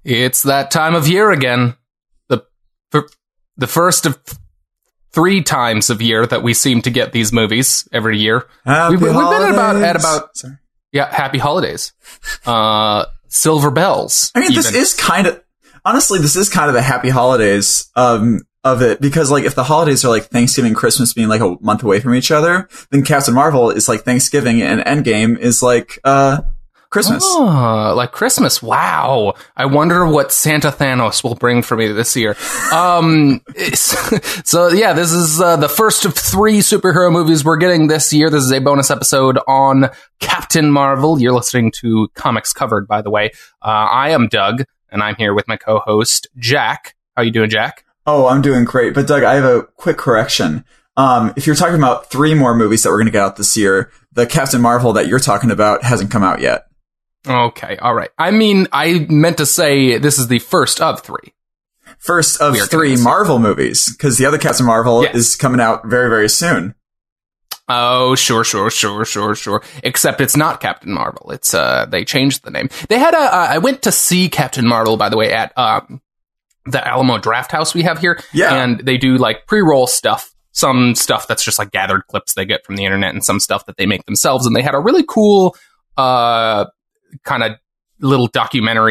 It's that time of year again. The first of 3 times of year that we seem to get these movies every year. We've been at about happy holidays. Silver bells. I mean, this is kind of the happy holidays of it, because like if the holidays are like Thanksgiving, Christmas being like a month away from each other, then Captain Marvel is like Thanksgiving and Endgame is like Christmas. Oh, like Christmas. Wow. I wonder what Santa Thanos will bring for me this year. So yeah, this is the first of 3 superhero movies we're getting this year. This is a bonus episode on Captain Marvel. You're listening to Comics Covered, by the way. I am Doug, and I'm here with my co-host, Jack. How you doing, Jack? Oh, I'm doing great. But Doug, I have a quick correction. If you're talking about 3 more movies that we're going to get out this year, the Captain Marvel that you're talking about hasn't come out yet. Okay, all right. I mean, I meant to say this is the first of 3. First of 3 Marvel movies, because the other Captain Marvel is coming out very, very soon. Oh, sure. Except it's not Captain Marvel. It's they changed the name. They had I went to see Captain Marvel, by the way, at the Alamo Draft House we have here. Yeah. And they do like pre-roll stuff. Some stuff that's just like gathered clips they get from the internet, and some stuff that they make themselves. And they had a really cool kind of little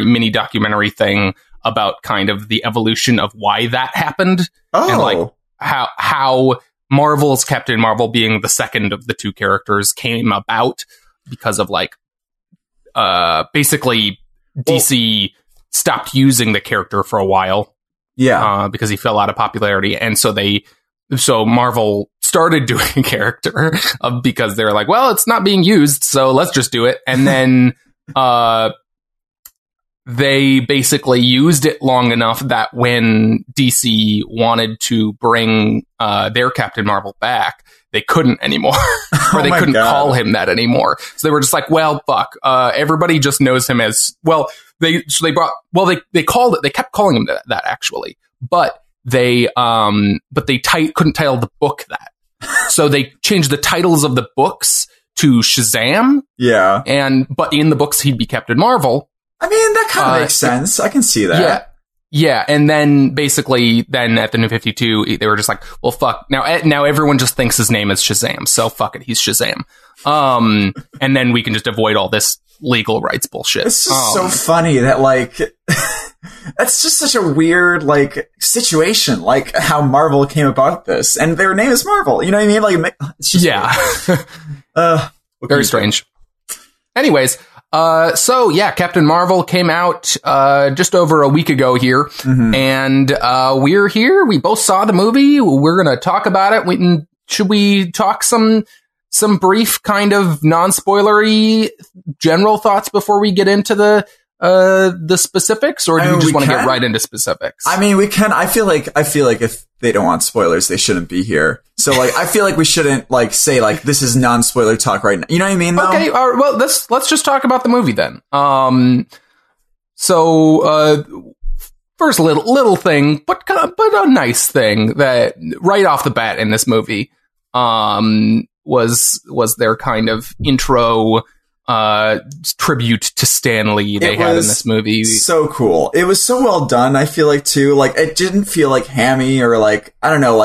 mini documentary thing about kind of the evolution of why that happened. Oh. And like how Marvel's Captain Marvel being the second of the 2 characters came about because of like basically DC stopped using the character for a while. Yeah. Because he fell out of popularity. And so Marvel started doing a character because they're like, well, it's not being used, so let's just do it. And then they basically used it long enough that when DC wanted to bring their Captain Marvel back, they couldn't anmore. Or they couldn't call him that anymore. So they were just like, well, fuck. Everybody just knows him as, well, they kept calling him that actually. But they couldn't title the book that. So they changed the titles of the books to Shazam. Yeah. But in the books, he'd be Captain Marvel. I mean, that kind of makes sense. I can see that. Yeah. Yeah. And then basically at the New 52, they were just like, well, fuck. Now everyone just thinks his name is Shazam. So fuck it. He's Shazam. And then we can just avoid all this legal rights bullshit. It's just so funny that like, that's just such a weird like situation, like how Marvel came about this, and their name is Marvel. You know what I mean? Like, it's just very strange. Anyways, so yeah, Captain Marvel came out just over a week ago here, and we're here. We both saw the movie. We're gonna talk about it. Should we talk some brief kind of non-spoilery general thoughts before we get into the specifics, or do you just want to get right into specifics? I mean, we can. I feel like if they don't want spoilers, they shouldn't be here. So like, I feel like we shouldn't like say like this is non-spoiler talk right now. You know what I mean? Though? Okay. Well, let's just talk about the movie then. So first little thing, but a nice thing that right off the bat in this movie, was their kind of intro tribute to Stan Lee they had in this movie. So cool. It was so well done, I feel like, too. Like, it didn't feel like hammy or like, I don't know.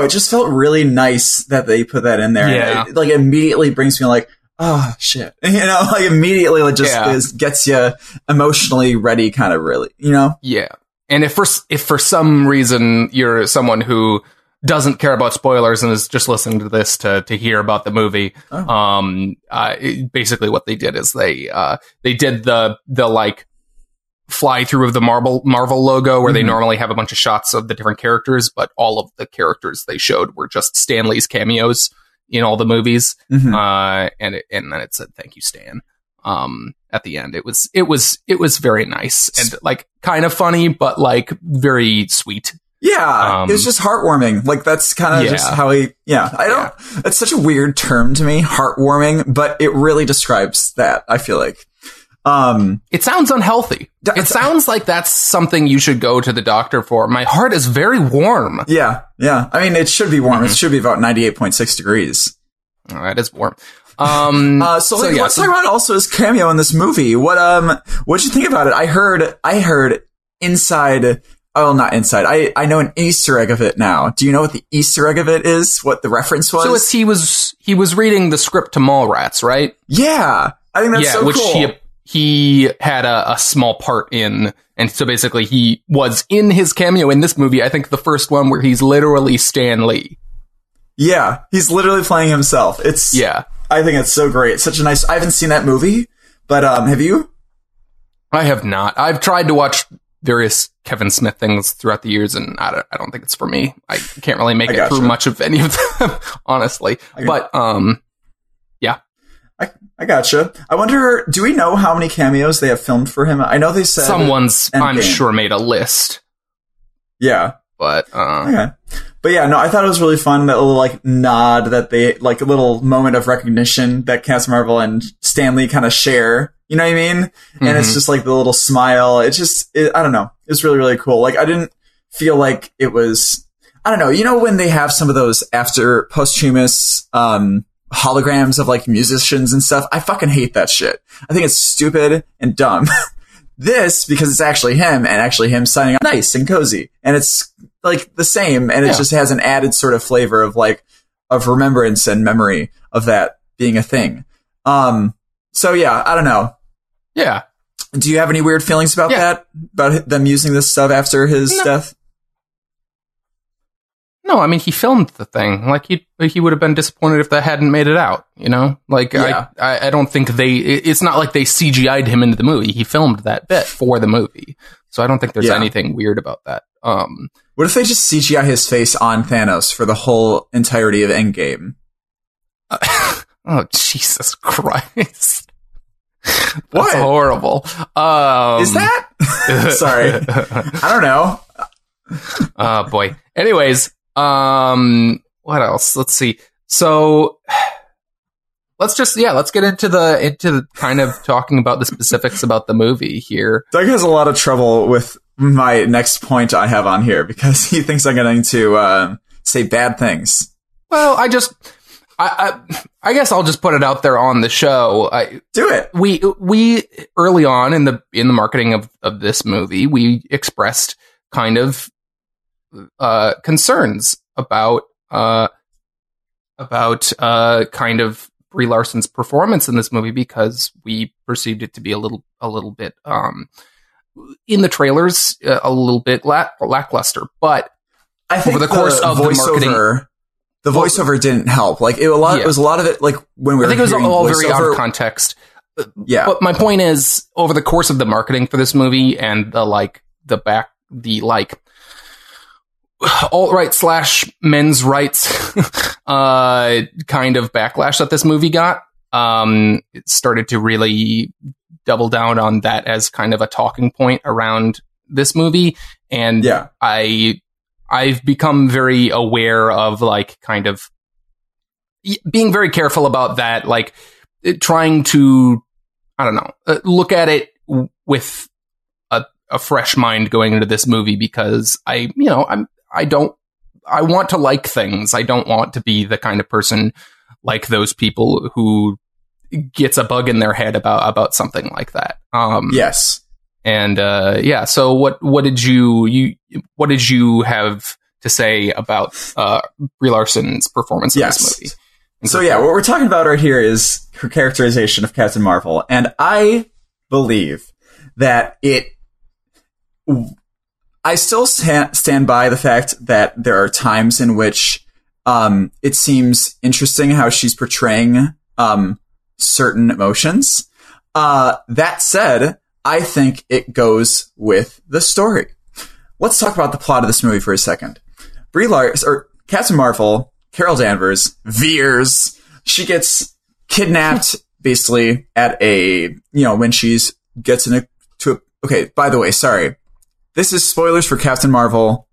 It just felt really nice that they put that in there. Yeah. And it, like, immediately brings me like, oh, shit. You know, like, immediately like, just gets you emotionally ready, kind of really, you know? Yeah. And if for some reason you're someone who doesn't care about spoilers and is just listening to this to hear about the movie. Basically what they did is they did the like fly through of the Marvel logo where they normally have a bunch of shots of the different characters, but all of the characters they showed were just Stan Lee's cameos in all the movies. And then it said, "Thank you, Stan." At the end, it was very nice and like kind of funny, but like very sweet. Yeah, it was just heartwarming. Like, that's kind of just how it's such a weird term to me, heartwarming, but it really describes that, I feel like. It sounds unhealthy. It sounds like that's something you should go to the doctor for. My heart is very warm. Yeah. I mean, it should be warm. It should be about 98.6 degrees. Oh, that is warm. Let's talk about also his cameo in this movie. What'd you think about it? I heard inside. Oh, not inside. I know an Easter egg of it now. Do you know what the Easter egg of it is? What the reference was? So he was reading the script to Mallrats, right? Yeah, I think that's so cool. He had a small part in, and so basically he was in his cameo in this movie. I think the first one where he's literally Stan Lee. Yeah, he's literally playing himself. I think it's so great. Such a nice. I haven't seen that movie, but have you? I have not. I've tried to watch various Kevin Smith things throughout the years, and I don't think it's for me. I can't really make it through much of any of them, honestly. Yeah. I gotcha. I wonder, do we know how many cameos they have filmed for him? I know they said someone's, I'm sure, made a list. Yeah. But, okay. But yeah, no, I thought it was really fun, that little, like, nod that they, like, a little moment of recognition that Captain Marvel and Stan Lee kind of share. You know what I mean? And it's just, like, the little smile. I don't know. It's really, really cool. Like, I didn't feel like it was, I don't know. You know when they have some of those after posthumous, holograms of like musicians and stuff? I fucking hate that shit. I think it's stupid and dumb. This, because it's actually him, and actually him signing up nice and cozy, and it's like the same, and it just has an added sort of flavor of like of remembrance and memory of that being a thing. So yeah, I don't know. Yeah. Do you have any weird feelings about that? About them using this stuff after his death? No, I mean, he filmed the thing. Like, he would have been disappointed if that hadn't made it out, you know? Like, I don't think it's not like they CGI'd him into the movie. He filmed that bit for the movie. So I don't think there's anything weird about that. What if they just CGI his face on Thanos for the whole entirety of Endgame? Oh, Jesus Christ. What? That's horrible. Is that? Sorry. I don't know. Oh, boy. Anyways, what else? Let's see. So let's get into the kind of talking about the specifics about the movie here. Doug has a lot of trouble with my next point I have on here because he thinks I'm going to say bad things. Well, I guess I'll just put it out there on the show. Do it. We early on in the marketing of this movie, we expressed kind of concerns about kind of Brie Larson's performance in this movie, because we perceived it to be a little bit in the trailers a little bit lackluster. But I think over the course of the marketing, the voiceover didn't help. Like it was a lot of it. Like when we were, I think it was all very out of context. Yeah, but my point is, over the course of the marketing for this movie and the alt-right / men's rights kind of backlash that this movie got, it started to really double down on that as kind of a talking point around this movie. And I've become very aware of like kind of being very careful about that, like trying to, I don't know, look at it with a fresh mind going into this movie, because I want to like things. I don't want to be the kind of person like those people who gets a bug in their head about something like that. Yes. And so what did you have to say about Brie Larson's performance in this movie? So what we're talking about right here is her characterization of Captain Marvel, and I believe that I still stand by the fact that there are times in which it seems interesting how she's portraying certain emotions. That said, I think it goes with the story. Let's talk about the plot of this movie for a second. Captain Marvel, Carol Danvers, veers. She gets kidnapped basically at when she's gets okay, by the way, sorry. This is spoilers for Captain Marvel.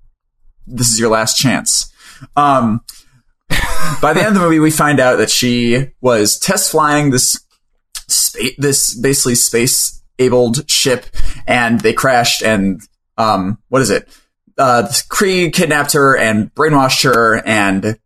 This is your last chance. By the end of the movie, we find out that she was test flying this basically space-abled ship, and they crashed, and what is it? Kree kidnapped her and brainwashed her, and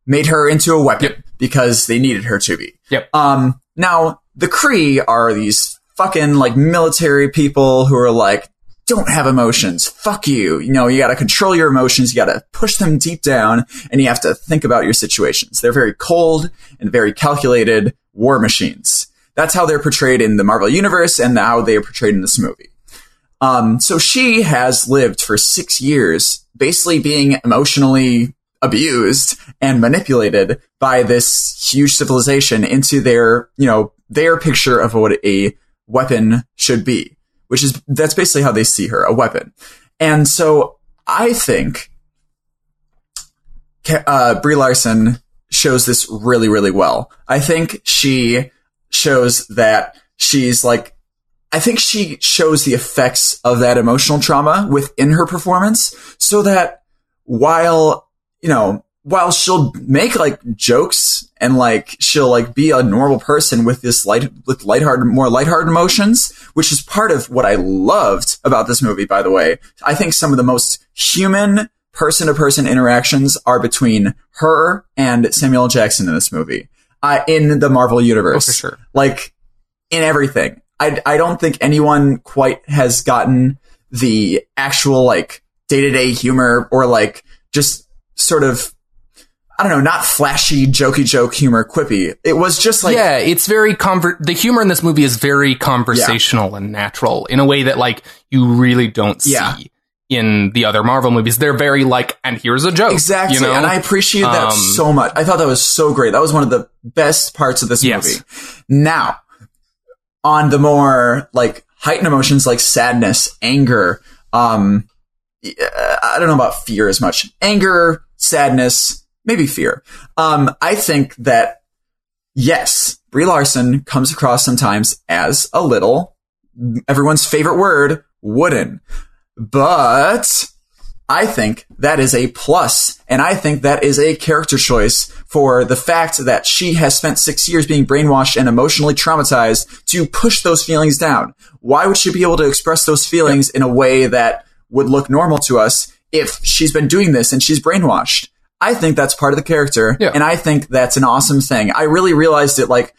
made her into a weapon, because they needed her to be. Yep. Now the Kree are these fucking like military people who are like, don't have emotions. Fuck you. You know, you got to control your emotions. You got to push them deep down, and you have to think about your situations. They're very cold and very calculated war machines. That's how they're portrayed in the Marvel Universe and how they are portrayed in this movie. So she has lived for 6 years basically being emotionally abused and manipulated by this huge civilization into their, you know, their picture of what a weapon should be. That's basically how they see her, a weapon. And so I think Brie Larson shows this really, really well. I think she shows that she's like, I think she shows the effects of that emotional trauma within her performance, so that while she'll make like jokes and like she'll like be a normal person with this more lighthearted emotions, which is part of what I loved about this movie, by the way. I think some of the most human person to person interactions are between her and Samuel L. Jackson in this movie, in the Marvel universe. Oh, for sure. Like in everything. I don't think anyone quite has gotten the actual like day-to-day humor or like just sort of, I don't know, not flashy, jokey joke humor, quippy. It was just like... Yeah, it's very... the humor in this movie is very conversational and natural in a way that, like, you really don't see in the other Marvel movies. They're very, like, and here's a joke. Exactly, you know? And I appreciate that so much. I thought that was so great. That was one of the best parts of this movie. Now, on the more, like, heightened emotions like sadness, anger, I don't know about fear as much. Anger, sadness, maybe fear. I think that, yes, Brie Larson comes across sometimes as a little, everyone's favorite word, wooden. But I think that is a plus, and I think that is a character choice for the fact that she has spent 6 years being brainwashed and emotionally traumatized to push those feelings down. Why would she be able to express those feelings in a way that would look normal to us if she's been doing this and she's brainwashed? I think that's part of the character, and I think that's an awesome thing. I really realized it, like,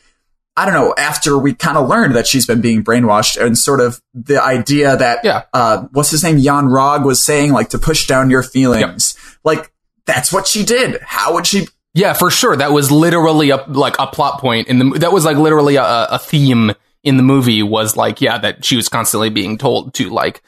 I don't know, after we kind of learned that she's been being brainwashed, and sort of the idea that, what's his name, Jan Rog was saying, like, to push down your feelings. Like, that's what she did. How would she... Yeah, for sure. That was literally a plot point that was like literally a theme in the movie, was like, that she was constantly being told to like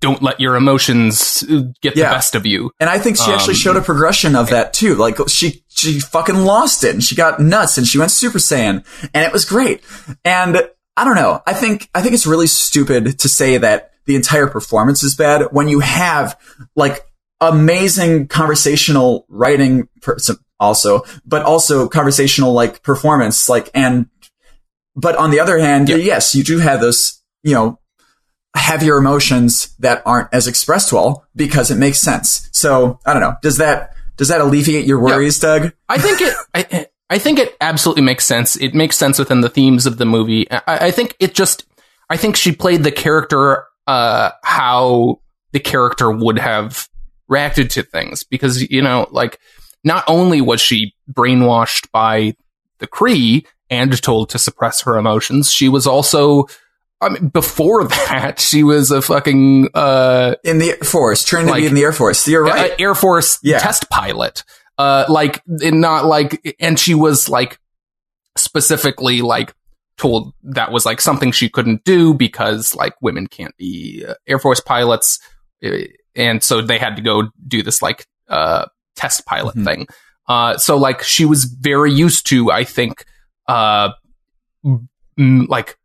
don't let your emotions get the best of you. And I think she actually showed a progression of that too. Like she fucking lost it and she got nuts and she went Super Saiyan and it was great. And I don't know. I think it's really stupid to say that the entire performance is bad when you have like amazing conversational writing but also conversational like performance, like, but on the other hand, yes, you do have those, you know, heavier emotions that aren't as expressed well because it makes sense. So I don't know. Does that alleviate your worries, Doug? I think it absolutely makes sense. It makes sense within the themes of the movie. I think she played the character, how the character would have reacted to things, because, you know, like, not only was she brainwashed by the Kree and told to suppress her emotions, she was also, I mean, before that, she was a fucking... in the Air Force, trained to be in the Air Force. You're right. Air Force test pilot. And she was, like, specifically, like, told that was, like, something she couldn't do because, like, women can't be Air Force pilots. And so they had to go do this, like, test pilot thing. So, like, she was very used to, I think, like,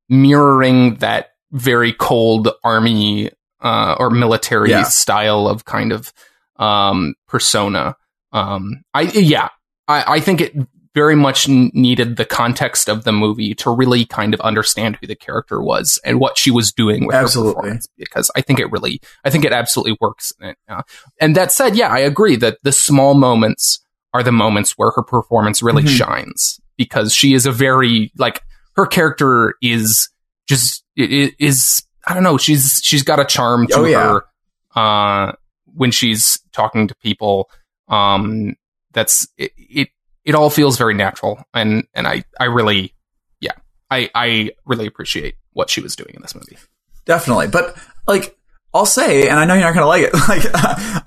mirroring that very cold army or military style of kind of persona. I think it very much needed the context of the movie to really kind of understand who the character was and what she was doing with her performance, because I think it absolutely works in it. And that said, I agree that the small moments are the moments where her performance really shines, because she is a very, like, her character is just, it is, I don't know, she's got a charm to her when she's talking to people. it all feels very natural, and I really, I really appreciate what she was doing in this movie. Definitely. But like, I'll say, and I know you're not going to like it, like,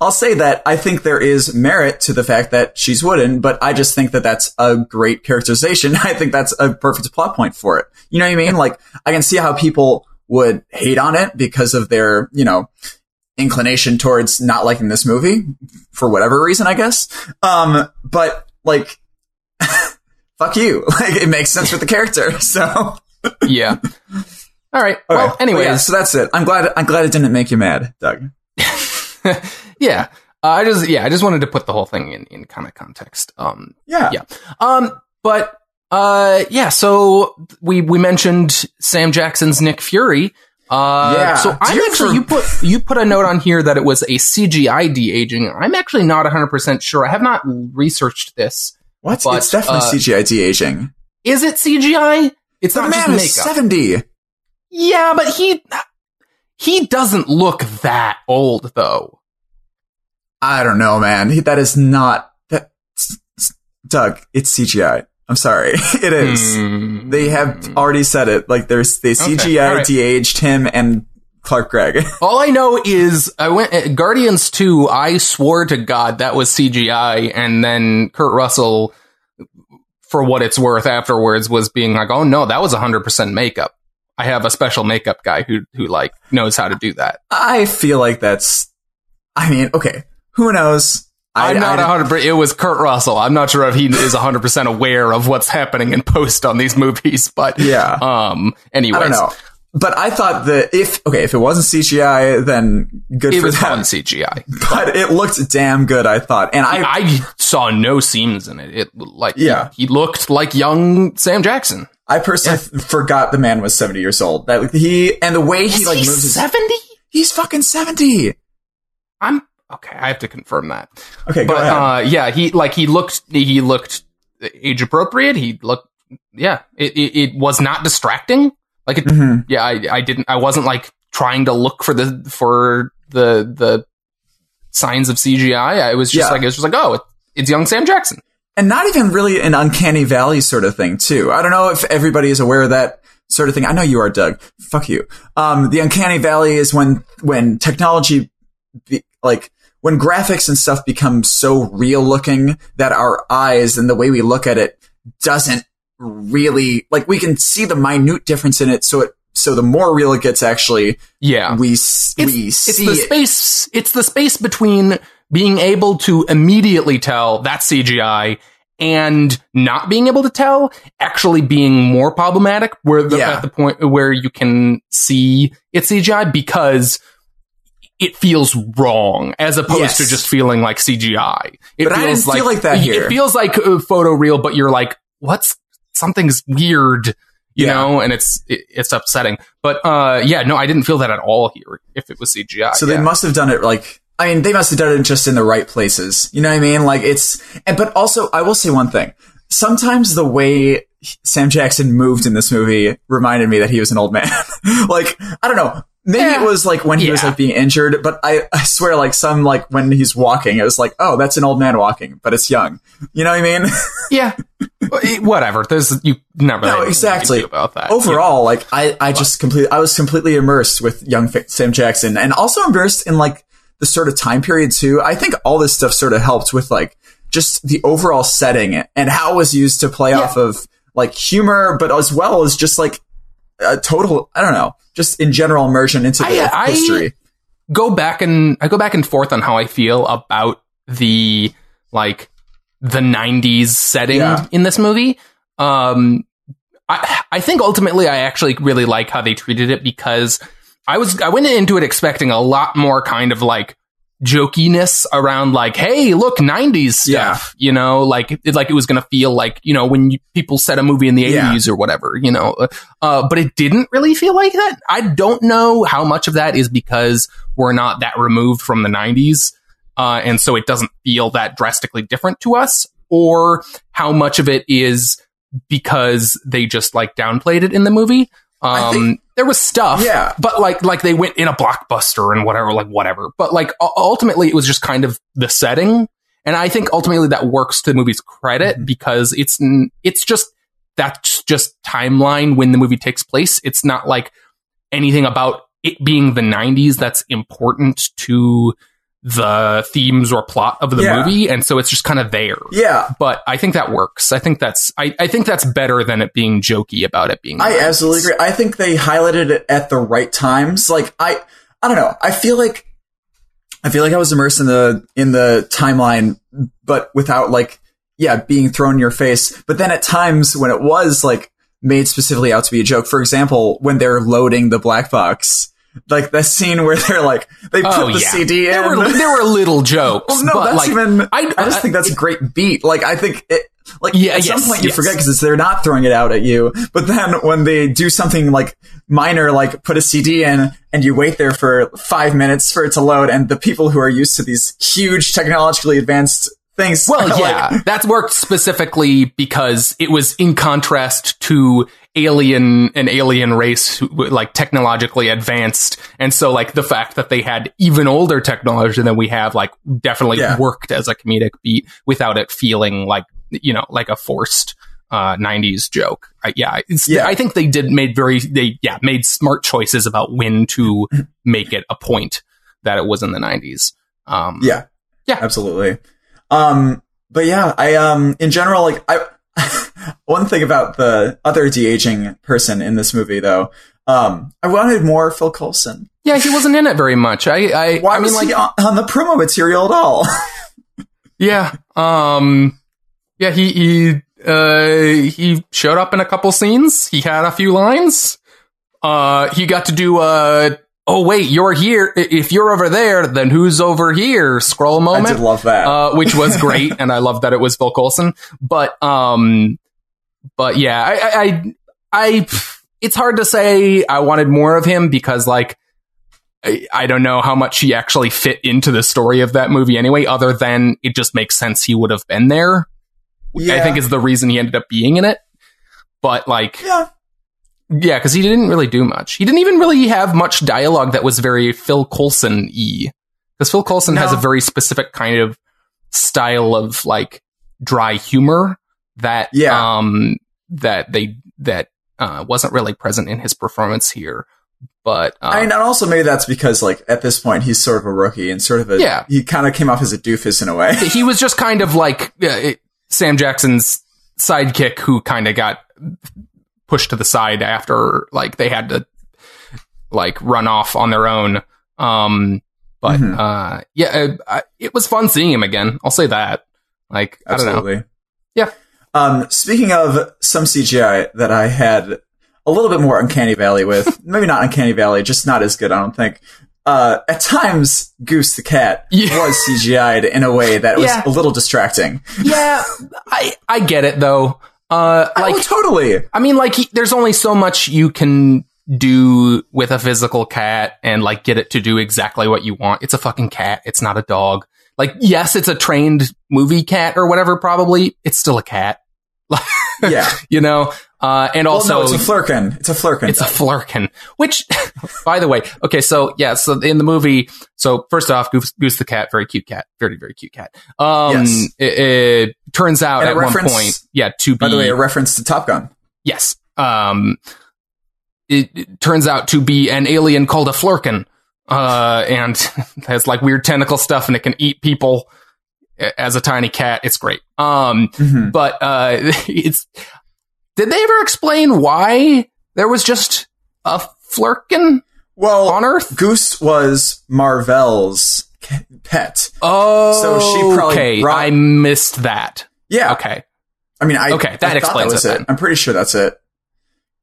I'll say that I think there is merit to the fact that she's wooden, but I just think that that's a great characterization. I think that's a perfect plot point for it. You know what I mean? Like, I can see how people would hate on it because of their, you know, inclination towards not liking this movie for whatever reason, I guess. But like, fuck you. Like, it makes sense with the character. So yeah. All right. Okay. Well, anyways, yeah, so that's it. I'm glad it didn't make you mad, Doug. Yeah. I just wanted to put the whole thing in kind of context. Yeah. So we mentioned Sam Jackson's Nick Fury. So you put a note on here that it was a CGI de-aging. I'm actually not 100% sure. I have not researched this. What? But, it's definitely CGI de-aging. Is it CGI? It's the not man just makeup. Is 70. Yeah, but he doesn't look that old, though. I don't know, man. That is not that. Doug, it's CGI. I'm sorry. It is. They have already said it. Like, they CGI de-aged him and Clark Gregg. All I know is Guardians 2, I swore to God that was CGI, and then Kurt Russell, for what it's worth afterwards, was being like, oh no, that was 100% makeup. I have a special makeup guy who like knows how to do that. I feel like that's, I mean, okay, who knows? I'm not 100%. It was Kurt Russell. I'm not sure if he is 100% aware of what's happening in post on these movies, but yeah. Anyways. I don't know. But I thought that if it wasn't CGI, then good for them. It was probably CGI. But it looked damn good, I thought. And I saw no seams in it. He looked like young Sam Jackson. I personally forgot the man was 70 years old. That and the way he like moves. 70? He's fucking 70. Okay, I have to confirm that. Okay, go ahead. He looked age appropriate. It was not distracting. Like it, I wasn't like trying to look for the signs of CGI. I was just like, oh, it's young Sam Jackson. And not even really an uncanny valley sort of thing too. I don't know if everybody is aware of that sort of thing. I know you are, Doug. Fuck you. The uncanny valley is when technology, when graphics and stuff become so real looking that our eyes and the way we look at it doesn't really, like, we can see the minute difference in it. So the more real it gets, actually, we see it. It's the space between being able to immediately tell that's CGI and not being able to tell actually being more problematic, at the point where you can see it's CGI because it feels wrong as opposed to just feeling like CGI. But I didn't feel like that here. It feels like photoreal, but you're like, something's weird, you know, and it's upsetting. But I didn't feel that at all here if it was CGI. So they must have done it they must have done it just in the right places. You know what I mean? Like but also I will say one thing. Sometimes the way Sam Jackson moved in this movie reminded me that he was an old man. Like, I don't know. Maybe it was like when he was like being injured, but I swear when he's walking, it was like, oh, that's an old man walking, but it's young. You know what I mean? Yeah. Whatever. You never know exactly about that. Overall, I was completely immersed with young Sam Jackson, and also immersed in like the sort of time period too. I think all this stuff sort of helped with like just the overall setting and how it was used to play off of like humor, but as well as just like a total, I don't know, just in general immersion into the history. I go back and forth on how I feel about the 90s setting in this movie. I think ultimately I actually really like how they treated it because I went into it expecting a lot more kind of like jokiness around like, hey, look, 90s stuff, you know, like it was going to feel like, you know, when people set a movie in the 80s or whatever, you know, but it didn't really feel like that. I don't know how much of that is because we're not that removed from the 90s. And so it doesn't feel that drastically different to us, or how much of it is because they just like downplayed it in the movie. There was stuff, but like they went in a blockbuster and whatever. But like ultimately it was just kind of the setting And I think ultimately that works to the movie's credit because it's just, that's just timeline when the movie takes place. It's not like anything about it being the 90s that's important to the themes or plot of the movie, and so it's just kind of there. Yeah, but I think that works. I think that's better than it being jokey about it being. I absolutely agree. I think they highlighted it at the right times. Like I don't know. I feel like I was immersed in the timeline, but without like being thrown in your face. But then at times when it was like made specifically out to be a joke, for example, when they're loading the black box. Like the scene where they're like, they put the CD in. There were little jokes. Well, no, that's like, even, I just think that's a great beat. Like, I think it, like, at some point you forget because they're not throwing it out at you. But then when they do something like minor, like put a CD in and you wait there for 5 minutes for it to load, and the people who are used to these huge technologically advanced things. Well, yeah, that's worked specifically because it was in contrast to an alien race who, like, technologically advanced, and so like the fact that they had even older technology than we have, like, definitely worked as a comedic beat without it feeling like, you know, like a forced 90s joke. I think they made smart choices about when to make it a point that it was in the 90s. Yeah, absolutely. But yeah, I in general, like, one thing about the other de-aging person in this movie, though, I wanted more Phil Coulson. Yeah, he wasn't in it very much. Why was he on the promo material at all? He showed up in a couple scenes. He had a few lines. He got to do oh wait, you're here. If you're over there, then who's over here? Scroll moment. I did love that, which was great, and I love that it was Phil Coulson. But yeah, I it's hard to say I wanted more of him because, like, I don't know how much he actually fit into the story of that movie anyway, other than it just makes sense he would have been there. Yeah. I think is the reason he ended up being in it. But, like, yeah, because he didn't really do much. He didn't even really have much dialogue that was very Phil Coulson-y. Because Phil Coulson has a very specific kind of style of, like, dry humor that wasn't really present in his performance here. But and also maybe that's because, like, at this point he's sort of a rookie and sort of he kind of came off as a doofus in a way. He was just kind of like Sam Jackson's sidekick who kind of got pushed to the side after, like, they had to, like, run off on their own. It was fun seeing him again. I'll say that. Like, absolutely. I don't know. Yeah. Speaking of some CGI that I had a little bit more Uncanny Valley with, maybe not Uncanny Valley, just not as good, I don't think. At times, Goose the cat was CGI'd in a way that was a little distracting. Yeah, I get it, though. Like, totally. I mean, like, there's only so much you can do with a physical cat and, like, get it to do exactly what you want. It's a fucking cat. It's not a dog. Like, yes, it's a trained movie cat or whatever, probably. It's still a cat. Yeah. You know? And also... no, it's a flurkin. It's a flurkin. Which, by the way, okay, so in the movie, so first off, Goose the cat, very cute cat. Very, very cute cat. Yes. It turns out at one point, to be... By the way, a reference to Top Gun. Yes. It turns out to be an alien called a flurkin. And has, like, weird tentacle stuff, and it can eat people as a tiny cat. It's great. But it's... Did they ever explain why there was just a flurkin on Earth? Goose was Marvel's pet. Oh, so she probably I missed that. Yeah. Okay. I mean, that explains it. Then. I'm pretty sure that's it.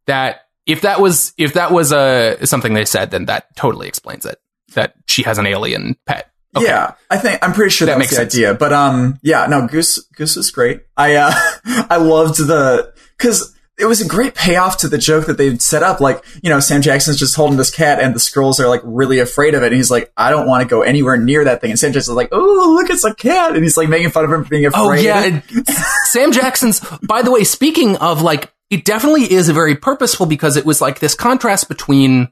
That if that was something they said, then that totally explains it. That she has an alien pet. Okay. Yeah, I'm pretty sure that makes the idea. But Goose is great. I loved because it was a great payoff to the joke that they set up. Like, you know, Sam Jackson's just holding this cat and the Skrulls are, like, really afraid of it. And he's like, I don't want to go anywhere near that thing. And Sam Jackson's like, oh, look, it's a cat. And he's, like, making fun of him for being afraid. Oh, yeah. Sam Jackson's, by the way, speaking of, like, it definitely is very purposeful because it was, like, this contrast between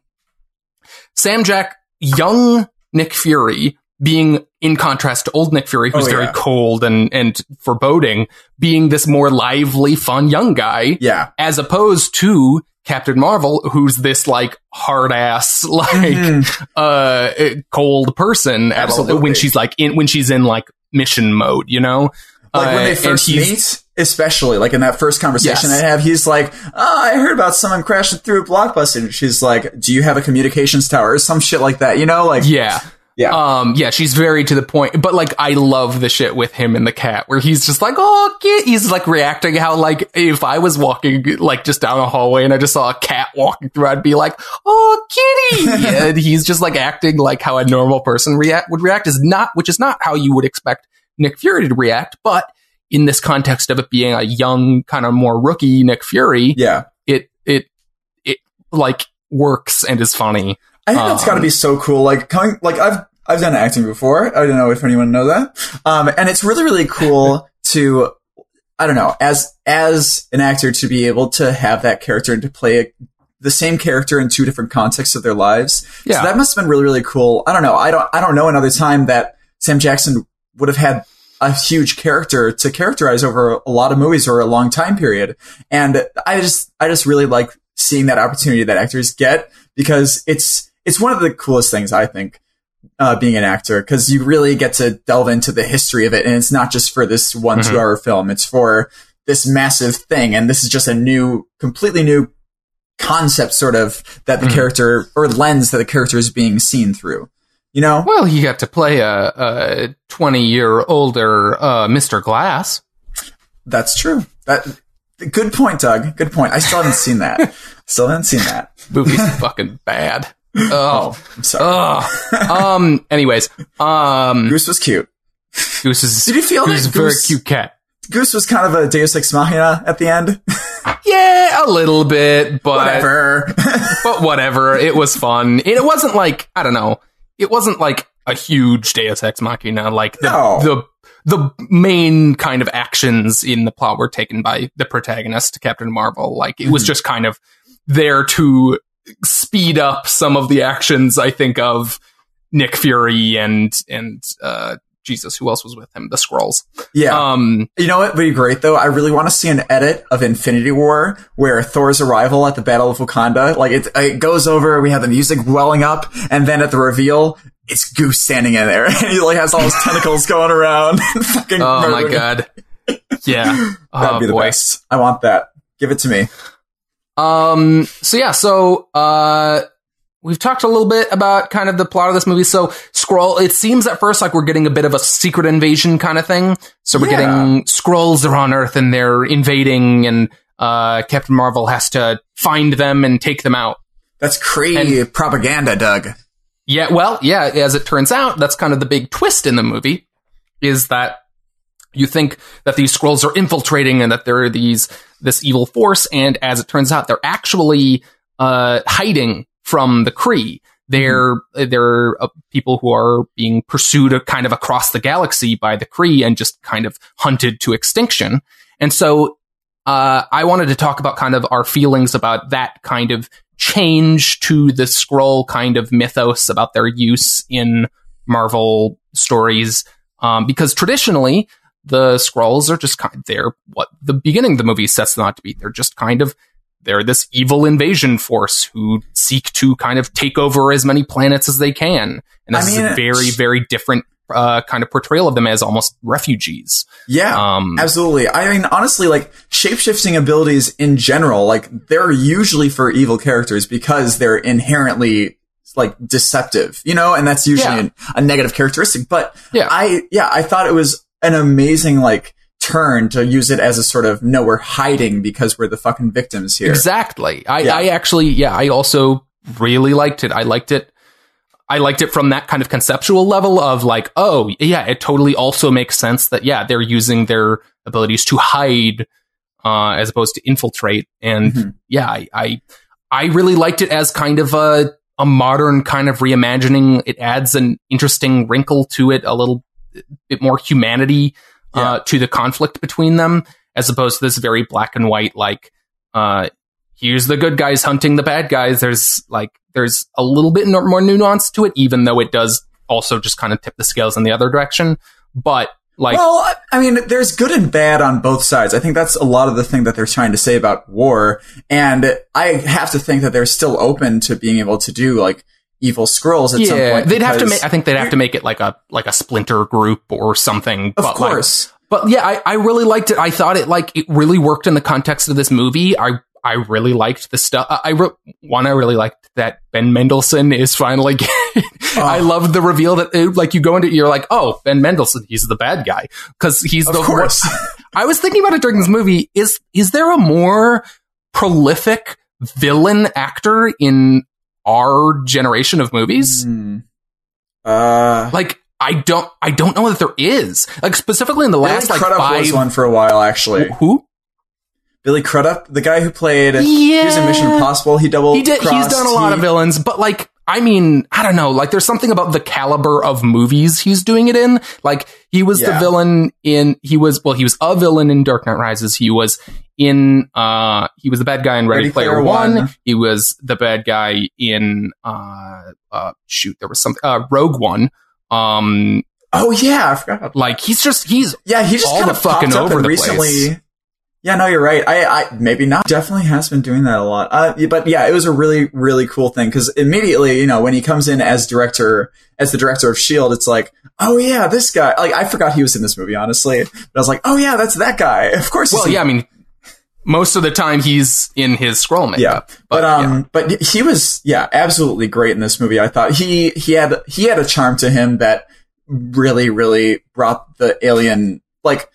young Nick Fury being in contrast to old Nick Fury, who's very cold and foreboding, being this more lively, fun young guy. Yeah. As opposed to Captain Marvel, who's this like hard ass, like, cold person when she's in like mission mode, you know? Like when they first meet, especially like in that first conversation they have, he's like, I heard about someone crashing through a blockbuster. And she's like, do you have a communications tower or some shit like that? You know, like, yeah. She's very to the point, but like, I love the shit with him and the cat where he's just like, oh, he's like reacting how like, if I was walking like just down a hallway and I just saw a cat walking through, I'd be like, oh, kitty. And he's just like acting like how a normal person would react which is not how you would expect Nick Fury to react. But in this context of it being a young, kind of more rookie Nick Fury, it like works and is funny. I think that's got to be so cool. Like I've done acting before. I don't know if anyone knows that. And it's really, really cool to, I don't know, as an actor to be able to have that character and to play the same character in two different contexts of their lives. Yeah. So that must have been really, really cool. I don't know. I don't know another time that Sam Jackson would have had a huge character to characterize over a lot of movies or a long time period. And I just really like seeing that opportunity that actors get, because it's one of the coolest things, I think, being an actor, because you really get to delve into the history of it. And it's not just for this 2-hour film. It's for this massive thing. And this is just a completely new concept sort of that the character, or lens that the character is being seen through. You know? Well, he got to play a 20-year-older Mr. Glass. That's true. Good point, Doug. Good point. I still haven't seen that. Movie's fucking bad. Oh, I'm sorry. Anyways, Goose was cute. Did you feel Goose? A very cute cat. Goose was kind of a Deus Ex Machina at the end. Yeah, a little bit, but whatever. But whatever. It was fun. It wasn't like, I don't know. It wasn't like a huge Deus Ex Machina. Like the main kind of actions in the plot were taken by the protagonist, Captain Marvel. Like it was just kind of there to speed up some of the actions, I think, of Nick Fury and Jesus, who else was with him? The Skrulls. Yeah. You know what would be great though? I really want to see an edit of Infinity War where Thor's arrival at the Battle of Wakanda, like it goes over, we have the music welling up, and then at the reveal, it's Goose standing in there, and he like has all his tentacles going around. Fucking my god. Yeah. That'd be the best. I want that. Give it to me. We've talked a little bit about kind of the plot of this movie. So Skrull, it seems at first like we're getting a bit of a secret invasion kind of thing. So we're getting Skrulls are on Earth and they're invading, and Captain Marvel has to find them and take them out. That's crazy propaganda, Doug. Yeah, well, yeah, as it turns out, that's kind of the big twist in the movie, is that you think that these Skrulls are infiltrating and that they're this evil force, and as it turns out, they're actually hiding from the Kree. They're people who are being pursued kind of across the galaxy by the Kree and just kind of hunted to extinction. And so I wanted to talk about kind of our feelings about that kind of change to the Skrull kind of mythos about their use in Marvel stories. Because traditionally, the Skrulls are just they're what the beginning of the movie sets them out to be. They're just they're this evil invasion force who seek to kind of take over as many planets as they can. And this is a very, very different kind of portrayal of them as almost refugees. Yeah, absolutely. I mean, honestly, like shape-shifting abilities in general, like they're usually for evil characters because they're inherently like deceptive, you know, and that's usually a negative characteristic. But I thought it was an amazing like turn to use it as a sort of, no, we're hiding because we're the fucking victims here. Exactly. I also really liked it. I liked it from that kind of conceptual level of like, oh yeah, it totally also makes sense that they're using their abilities to hide as opposed to infiltrate. And I really liked it as kind of a modern kind of reimagining. It adds an interesting wrinkle to it, a little bit more humanity to the conflict between them, as opposed to this very black and white, like, here's the good guys hunting the bad guys. There's a little bit more nuance to it, even though it does also just kind of tip the scales in the other direction. But like, well, I mean, there's good and bad on both sides. I think that's a lot of the thing that they're trying to say about war. And I have to think that they're still open to being able to do like evil Skrulls at some point. They'd have to make, I think they'd have to make it like a splinter group or something. Of course. But yeah, I really liked it. I thought it really worked in the context of this movie. I really liked the stuff. I really liked that Ben Mendelsohn is finally gay. I loved the reveal that you go into, you're like, oh, Ben Mendelsohn, he's the bad guy. Cause he's the worst. I was thinking about it during this movie. Is there a more prolific villain actor in our generation of movies? I don't know that there is. Like specifically in the last Billy Crudup 5 was one for a while, actually. Who? Billy Crudup, the guy who played he was in Mission Impossible. He's done a lot of villains, but like, I mean, I don't know, like there's something about the caliber of movies he's doing it in. Like he was the villain he was a villain in Dark Knight Rises. He was in he was the bad guy in Ready Player One. He was the bad guy in there was something Rogue One. Oh yeah, I forgot. Like he's just all kind of fucking over the place. Yeah, no, you're right. I maybe not. Definitely has been doing that a lot. But yeah, it was a really, really cool thing because immediately, when he comes in as the director of S.H.I.E.L.D., it's like, oh yeah, this guy. Like I forgot he was in this movie, honestly. But I was like, oh yeah, that's that guy. Of course. Well, yeah, I mean, most of the time he's in his Skrull makeup. Yeah, but he was absolutely great in this movie. I thought he had a charm to him that really, really brought the alien like.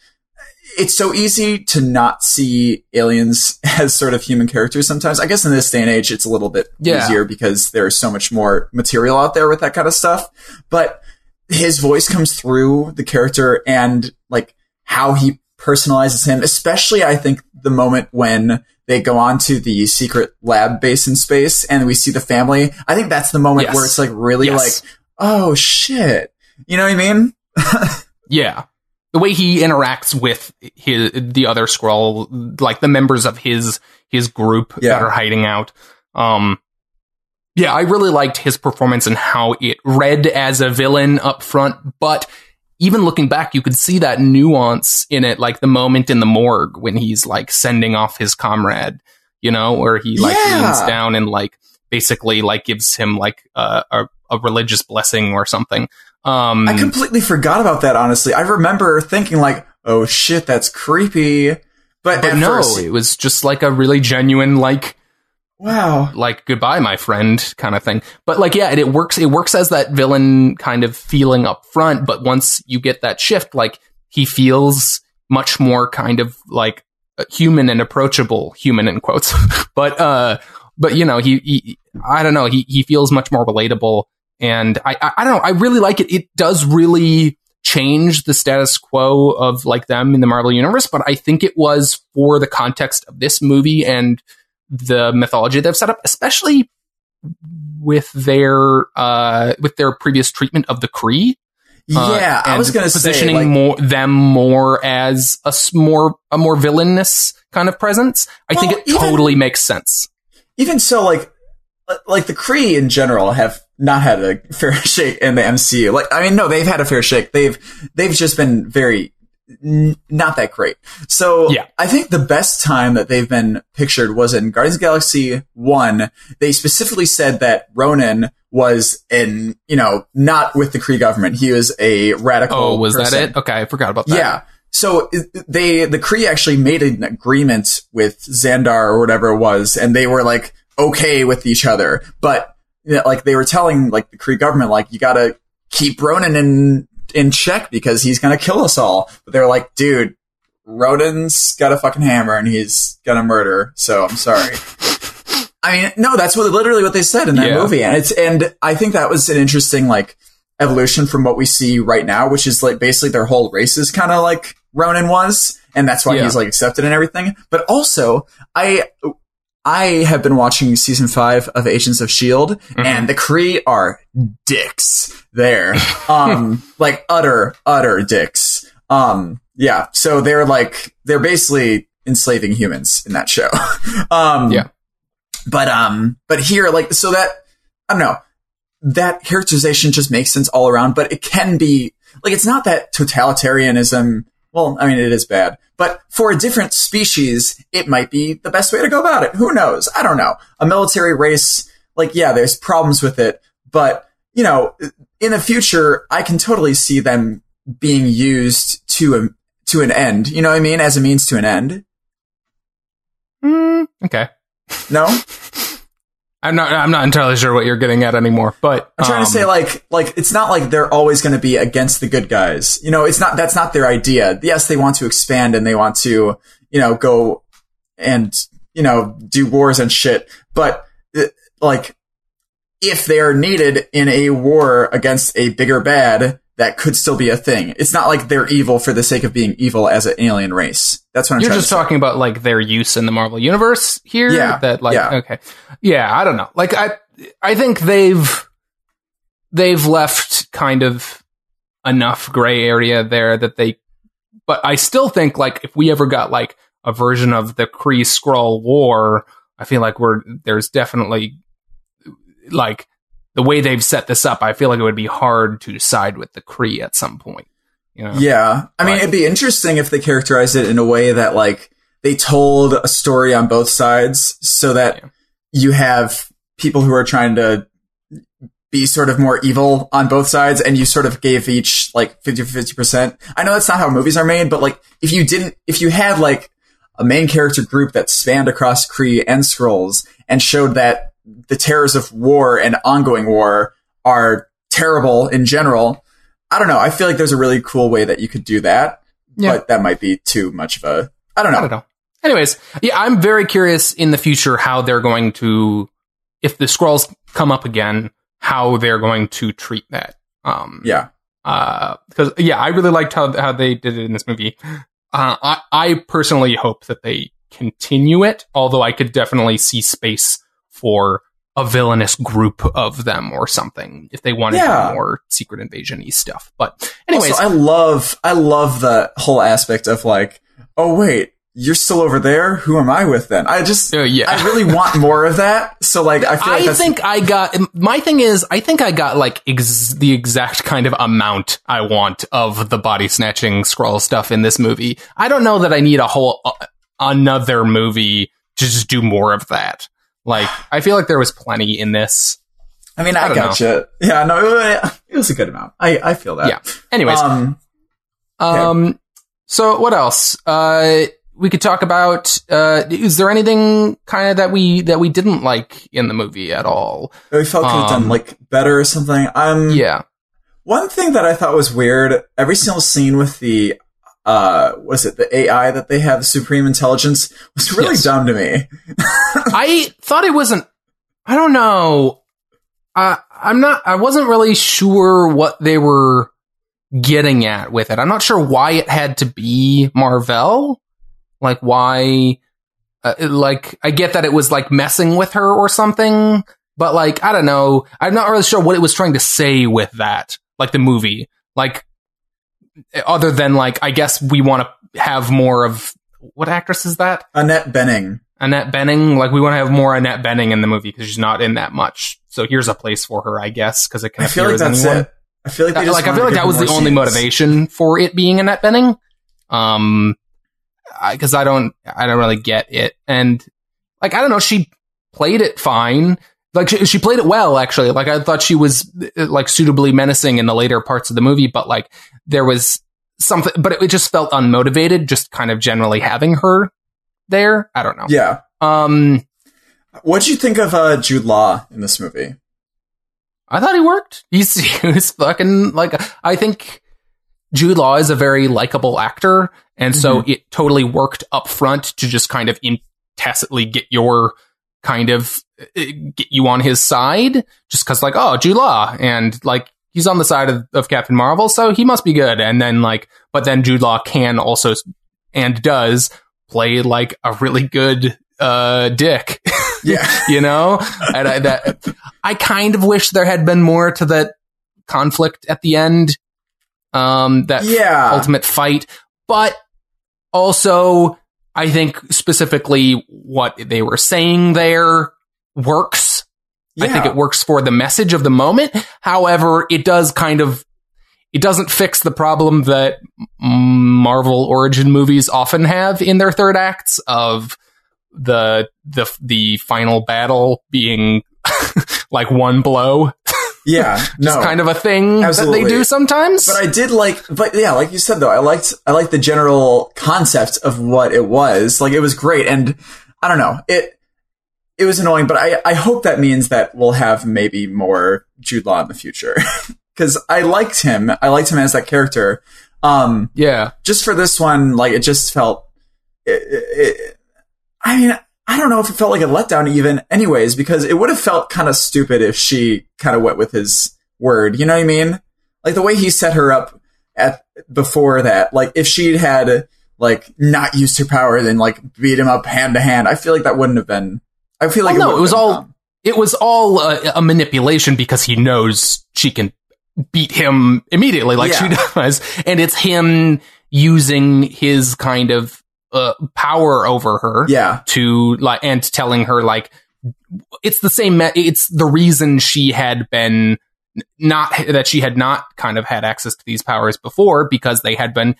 It's so easy to not see aliens as sort of human characters sometimes. I guess in this day and age, it's a little bit easier because there's so much more material out there with that kind of stuff. But his voice comes through the character and like how he personalizes him, especially I think the moment when they go on to the secret lab base in space and we see the family. I think that's the moment where it's like really like, oh shit. You know what I mean? Yeah. The way he interacts with the other Skrull, like the members of his group that are hiding out. I really liked his performance and how it read as a villain up front. But even looking back, you could see that nuance in it, like the moment in the morgue when he's like sending off his comrade, where he like leans down and like basically like gives him like a religious blessing or something. I completely forgot about that, honestly. I remember thinking like, oh shit, that's creepy. But no, first, it was just like a really genuine, like, wow, like goodbye, my friend kind of thing. But like, yeah, it works as that villain kind of feeling up front. But once you get that shift, like he feels much more kind of like human and approachable, human in quotes. but he I don't know, he feels much more relatable. And I don't know, I really like it. It does really change the status quo of like them in the Marvel universe, but I think it was for the context of this movie and the mythology they've set up, especially with their previous treatment of the Kree. I was going to say positioning them more as a more villainous kind of presence. I think it totally makes sense. Even so, like the Kree in general have not had a fair shake in the MCU. Like, I mean, no, they've had a fair shake. They've just been very not that great. So I think the best time that they've been pictured was in Guardians of the Galaxy 1. They specifically said that Ronan was not with the Kree government. He was a radical Oh, was person. that it? Okay, I forgot about that. Yeah. So the Kree actually made an agreement with Xandar or whatever it was, and they were like okay with each other. But like they were telling like the Kree government, like, you gotta keep Ronan in check because he's gonna kill us all. But they're like, dude, Ronan's got a fucking hammer and he's gonna murder. So I'm sorry. I mean, no, that's literally what they said in that movie. And I think that was an interesting like evolution from what we see right now, which is like basically their whole race is kind of like Ronan was. And that's why he's like accepted and everything. But also I have been watching season 5 of Agents of S.H.I.E.L.D. and the Kree are dicks there. Like utter dicks. So they're basically enslaving humans in that show. But here, like, so that, I don't know. that characterization just makes sense all around, but it can be, like, it's not that totalitarianism, well, I mean, it is bad, but for a different species, it might be the best way to go about it. Who knows? I don't know. A military race, like, yeah, there's problems with it, but, you know, in the future, I can totally see them being used to an end. You know what I mean? As a means to an end. Okay. No? I'm not entirely sure what you're getting at anymore, but I'm trying to say like it's not like they're always going to be against the good guys. You know, that's not their idea. Yes, they want to expand and they want to, you know, go and, you know, do wars and shit. But like, if they are needed in a war against a bigger bad, that could still be a thing. It's not like they're evil for the sake of being evil as an alien race. That's what I'm trying to say. You're just talking about like their use in the Marvel universe here? Yeah. That like, yeah. Okay. Yeah, I don't know. Like I think they've left kind of enough gray area there that but I still think like if we ever got like a version of the Kree-Skrull War, I feel like there's definitely like the way they've set this up, I feel like it would be hard to side with the Kree at some point. You know? Yeah. I mean, it'd be interesting if they characterized it in a way that, like, they told a story on both sides so that you have people who are trying to be sort of more evil on both sides, and you sort of gave each, like, 50%. I know that's not how movies are made, but, like, if you had, like, a main character group that spanned across Kree and Skrulls and showed that the terrors of war and ongoing war are terrible in general. I don't know. I feel like there's a really cool way that you could do that, but that might be too much of a, I don't know. Anyways, yeah, I'm very curious in the future how they're going to, if the Skrulls come up again, how they're going to treat that. Because I really liked how they did it in this movie. I personally hope that they continue it, although I could definitely see space for a villainous group of them or something if they wanted more secret invasion-y stuff. But anyways, also, I love the whole aspect of like, oh wait, you're still over there? Who am I with then? I really want more of that. So like, I think I got like the exact kind of amount I want of the body snatching Skrull stuff in this movie. I don't know that I need a whole another movie to just do more of that. Like, I feel like there was plenty in this. I mean, I gotcha. Yeah, no, it was a good amount. I feel that. Yeah. Anyways. So what else? We could talk about, is there anything kind of that we didn't like in the movie at all? That we felt could have done, like, better or something? Yeah. One thing that I thought was weird, every single scene with the the AI that they have, Supreme Intelligence, was really dumb to me. I thought it wasn't, I don't know. I wasn't really sure what they were getting at with it. I'm not sure why it had to be Marvel. Like, why, like, I get that it was like messing with her or something, but like, I don't know. I'm not really sure what it was trying to say with that. Like the movie, like, other than like, I guess we want to have more of, what actress is that? Annette Bening. Like, we want to have more Annette Bening in the movie because she's not in that much. So here's a place for her, I guess, because it can appear as anyone. It. I feel like I feel like that was the only motivation for it being Annette Bening. Because I don't really get it, and like, I don't know, she played it fine. Like, she played it well, actually. Like, I thought she was like suitably menacing in the later parts of the movie, but like, there was something, but it just felt unmotivated, just kind of generally having her there. I don't know. Yeah. What'd you think of Jude Law in this movie? I thought he worked. He was fucking, like, I think Jude Law is a very likable actor, and so it totally worked up front to just kind of tacitly get you on his side, just because, like, oh, Jude Law, and like, he's on the side of Captain Marvel, so he must be good. And then like, but then Jude Law can also, and does, play like a really good dick. Yeah. You know? And I kind of wish there had been more to that conflict at the end. Ultimate fight. But also, I think specifically what they were saying there works. I think it works for the message of the moment. However, it doesn't fix the problem that Marvel origin movies often have in their third acts of the final battle being like one blow. Yeah, just kind of a thing that they do sometimes. But I did like you said though, I liked the general concept of what it was. Like, it was great, and I don't know, it was annoying, but I hope that means that we'll have maybe more Jude Law in the future. Because I liked him as that character. Just for this one, like, it just felt. I mean, I don't know if it felt like a letdown even, anyways, because it would have felt kind of stupid if she kind of went with his word. You know what I mean? Like, the way he set her up before that, like, if she had like not used her power, then like beat him up hand to hand, I feel like that wouldn't have been. I feel like it was all a manipulation because he knows she can beat him immediately like she does, and it's him using his kind of power over her to like, and telling her like it's the same it's the reason she had been she had not kind of had access to these powers before, because they had been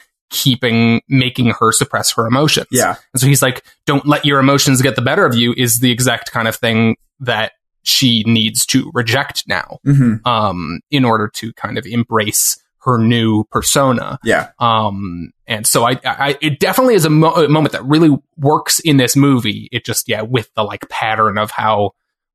making her suppress her emotions. And so he's like, don't let your emotions get the better of you, is the exact kind of thing that she needs to reject now, in order to kind of embrace her new persona. And so it definitely is a moment that really works in this movie. It just, with the like pattern of how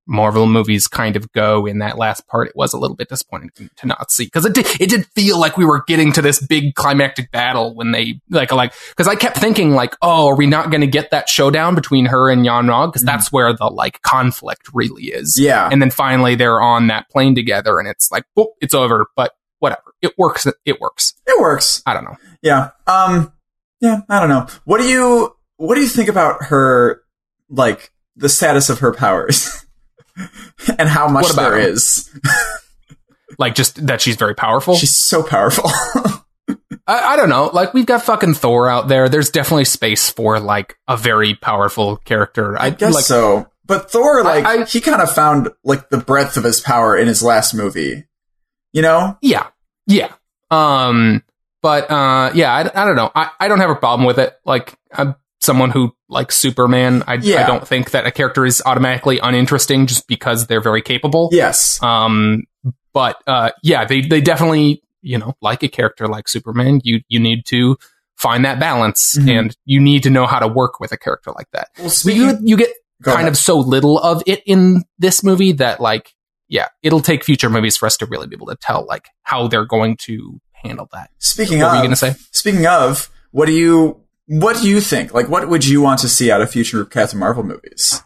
Marvel movies kind of go in that last part, it was a little bit disappointing to not see, because it did feel like we were getting to this big climactic battle when they like because I kept thinking like, oh, are we not going to get that showdown between her and Yan-Rog, because that's where the like conflict really is. And then finally they're on that plane together, and it's like, boop, it's over. But whatever, it works. I don't know. I don't know. What do you think about her, like the status of her powers? And how much there is. Like, just that she's very powerful? She's so powerful. I don't know. Like, we've got fucking Thor out there. There's definitely space for, like, a very powerful character. I guess so. But Thor, like, he kind of found, like, the breadth of his power in his last movie. You know? Yeah. But, I don't know. I don't have a problem with it. Like, I'm someone who likes Superman. I don't think that a character is automatically uninteresting just because they're very capable. But they definitely, like a character like Superman, you need to find that balance, and you need to know how to work with a character like that. Well, you get kind of so little of it in this movie that, like, it'll take future movies for us to really be able to tell, like, how they're going to handle that. What were you going to say? Speaking of, what do you think? Like, what would you want to see out of future Captain Marvel movies?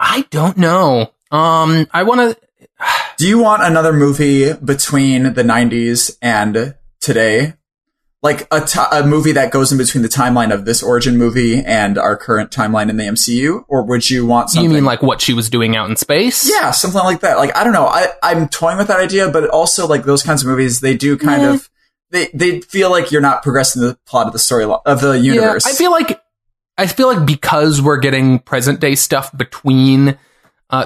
I don't know. I want to. Do you want another movie between the 90s and today? Like a movie that goes in between the timeline of this origin movie and our current timeline in the MCU? Or would you want something? You mean like what she was doing out in space? Yeah, something like that. Like, I don't know. I'm toying with that idea, but also, like, those kinds of movies, they do kind of... They feel like you're not progressing the plot of the story of the universe. I feel like because we're getting present day stuff between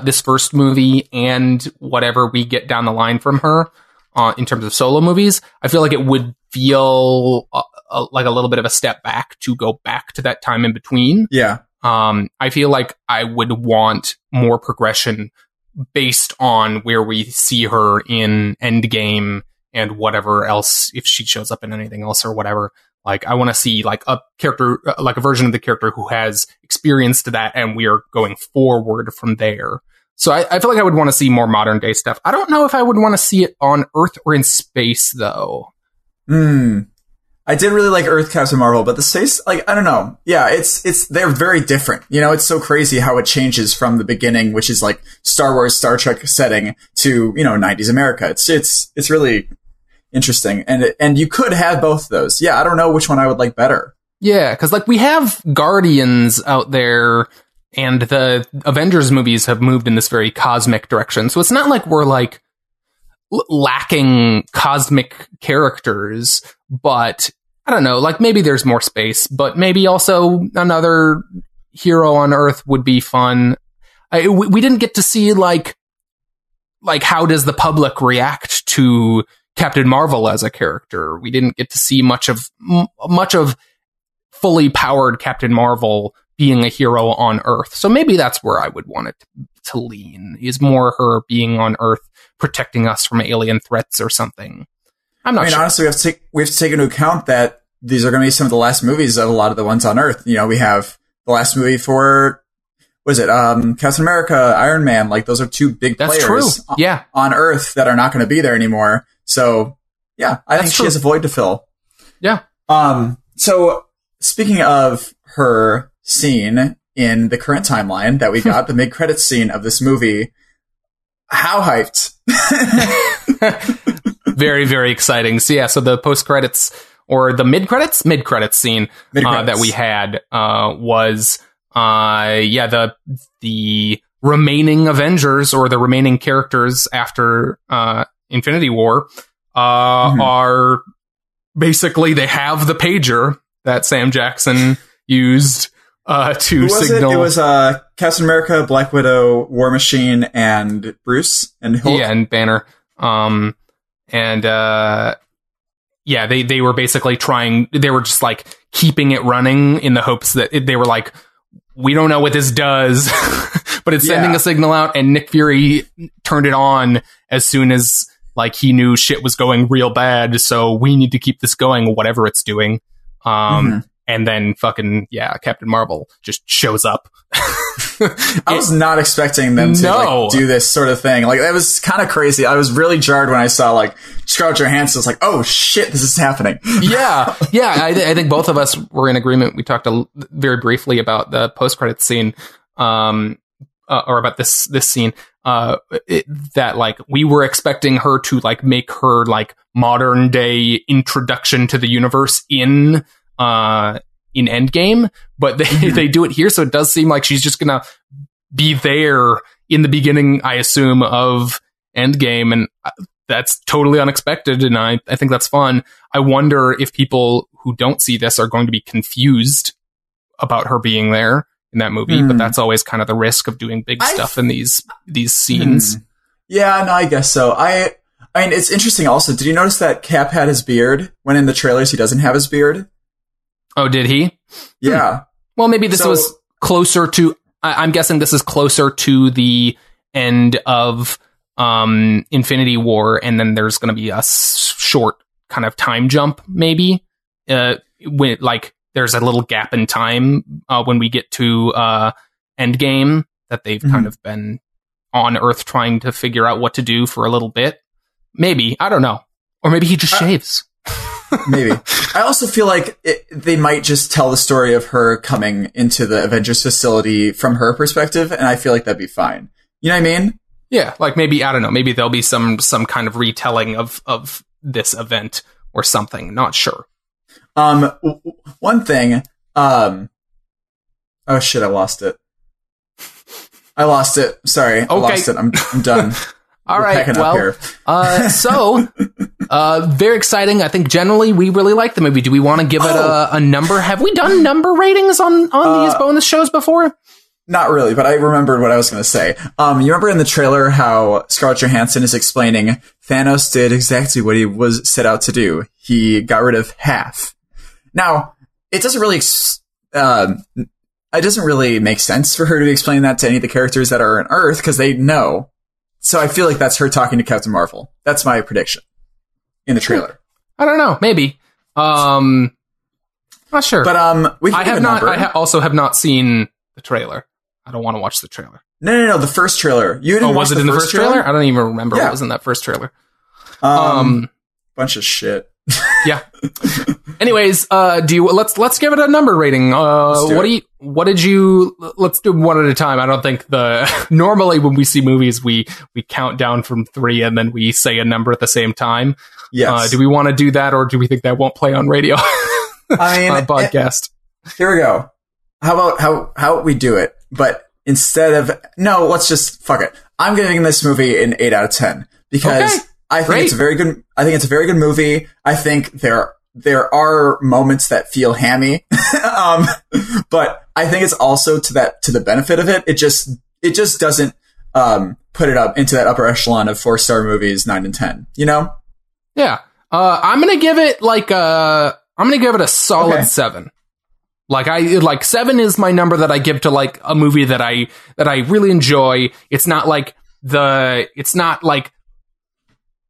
this first movie and whatever we get down the line from her in terms of solo movies, I feel like it would feel like a little bit of a step back to go back to that time in between. I feel like I would want more progression based on where we see her in Endgame and whatever else, if she shows up in anything else or whatever. Like, I want to see like a character, like a version of the character who has experienced that, and we are going forward from there. So I feel like I would want to see more modern day stuff. I don't know if I would want to see it on Earth or in space, though. I did really like Earth Captain Marvel, but the space, like, I don't know. Yeah, they're very different. It's so crazy how it changes from the beginning, which is like Star Wars, Star Trek setting, to, 90s America. It's really interesting. And you could have both of those. Yeah, I don't know which one I would like better. Yeah, because like we have Guardians out there, and the Avengers movies have moved in this very cosmic direction. So it's not like we're like lacking cosmic characters, but I don't know, like maybe there's more space, but maybe also another hero on Earth would be fun. we didn't get to see like how does the public react to Captain Marvel as a character. We didn't get to see much of fully powered Captain Marvel being a hero on Earth. So maybe that's where I would want it to lean, is more her being on Earth, protecting us from alien threats or something. I'm not sure. Honestly, we have to take into account that these are going to be some of the last movies of a lot of the ones on Earth. You know, we have the last movie for, what is it? Captain America, Iron Man. Like, those are two big players on Earth that are not going to be there anymore. So, yeah, I think she has a void to fill. Yeah. So, speaking of her scene in the current timeline that we got, the mid-credits scene of this movie, how hyped? Very, very exciting. So, yeah, so the post-credits, or the mid-credits scene that we had was, the remaining Avengers, or the remaining characters after Infinity War, are basically, they have the pager that Sam Jackson used to signal. It was Captain America, Black Widow, War Machine, and Bruce, and Hulk. Yeah, and Banner. They were basically they were just like keeping it running in the hopes that they were like, we don't know what this does, but it's sending a signal out, and Nick Fury turned it on as soon as like he knew shit was going real bad, so we need to keep this going, whatever it's doing. And then fucking, Captain Marvel just shows up. I was not expecting them to do this sort of thing. Like, that was kind of crazy. I was really jarred when I saw like Scarlett Johansson. I was like, oh shit, this is happening. I think both of us were in agreement. We talked very briefly about the post-credits scene, or about this scene, that like we were expecting her to like make her like modern day introduction to the universe in Endgame, but they do it here, so it does seem like she's just gonna be there in the beginning, I assume, of Endgame, and that's totally unexpected, and I think that's fun. I wonder if people who don't see this are going to be confused about her being there in that movie, but that's always kind of the risk of doing big stuff in these scenes. Yeah, no, I guess so. I mean, it's interesting also. Did you notice that Cap had his beard when in the trailers he doesn't have his beard? Oh, did he? Yeah. Well, maybe this was closer to... I'm guessing this is closer to the end of Infinity War, and then there's going to be a short kind of time jump, maybe. When, like, there's a little gap in time when we get to Endgame that they've kind of been on Earth trying to figure out what to do for a little bit. Maybe. I don't know. Or maybe he just shaves. Maybe. I also feel like they might just tell the story of her coming into the Avengers facility from her perspective, and I feel like that'd be fine. You know what I mean? Yeah, like maybe, I don't know, maybe there'll be some kind of retelling of this event or something. Not sure. One thing, oh shit, I lost it. Sorry, I lost it. I'm done. All right, well, so, very exciting. I think generally we really like the movie. Do we want to give it a number? Have we done number ratings on these bonus shows before? Not really, but I remembered what I was going to say. You remember in the trailer how Scarlett Johansson is explaining Thanos did exactly what he was set out to do. He got rid of half. Now, it doesn't really make sense for her to explain that to any of the characters that are on Earth, because they know. So I feel like that's her talking to Captain Marvel. That's my prediction in the trailer. I don't know. Maybe. Not sure. But we can give a number. I also have not seen the trailer. I don't want to watch the trailer. No. The first trailer. You didn't watch was it in the first trailer? I don't even remember what was in that first trailer. Bunch of shit. Yeah. Anyways, let's give it a number rating. Let's do one at a time. I don't think normally when we see movies, we count down from 3 and then we say a number at the same time. Yes. Do we want to do that, or do we think that won't play on radio? I mean, on a podcast. Here we go. How about how we do it? But instead of, let's just fuck it. I'm giving this movie an 8 out of 10 because I think it's a very good. I think it's a very good movie. I think there are moments that feel hammy, but I think it's also to the benefit of it. It it just doesn't put it up into that upper echelon of 4-star movies, 9 and 10. You know? Yeah. I'm gonna give it a solid 7. Like 7 is my number that I give to like a movie that I really enjoy. It's not like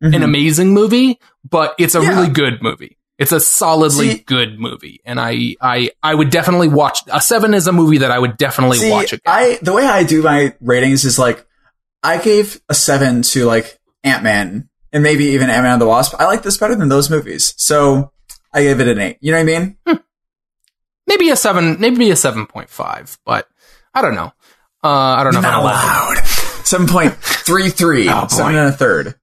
an amazing movie, but it's a really good movie. It's a solidly good movie, and I would definitely watch. A 7 is a movie that I would definitely watch again. The way I do my ratings is like I gave a 7 to like Ant-Man and maybe even Ant-Man and the Wasp. I like this better than those movies, so I gave it an 8. You know what I mean? Maybe a 7, maybe a 7.5, but I don't know. I don't know. Not allowed. 7.33. Oh, 7 and a third.